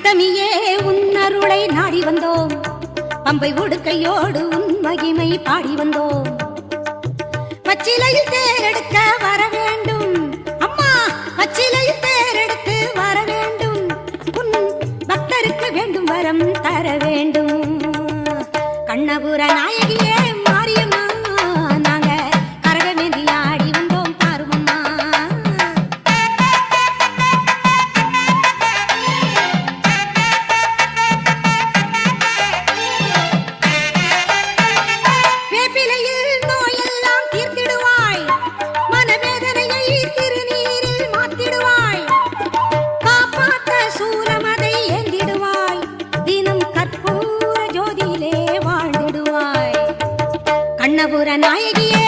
அஷ்டமியே உன் அருளை நாடி வந்தோம், பம்பை உடுக்கையோடு உன் மகிமை பாடி வந்தோம். பச்சிலையில் தேரெடுக்க வர வேண்டும் அம்மா, பச்சிலையில் தேரெடுத்து வர வேண்டும். உன் பக்தருக்கு வேண்டும் வரம் தர வேண்டும். கண்ணபுர நாயகியே மாரியம்மா, நாங்க கரகமேந்தி ஆடி வந்தோம் பாருமம்மா. வேப்பிலையில் நோயெல்லாம் தீர்த்திடுவாய், மனவேதனையை திருநீரில் மாத்திடுவாய். காப்பாற்ற சூலமதை ஏந்திடுவாய், தினம் கற்பூர ஜோதியிலே வாழ்ந்திடுவாய். கண்ணபுர நாயகியே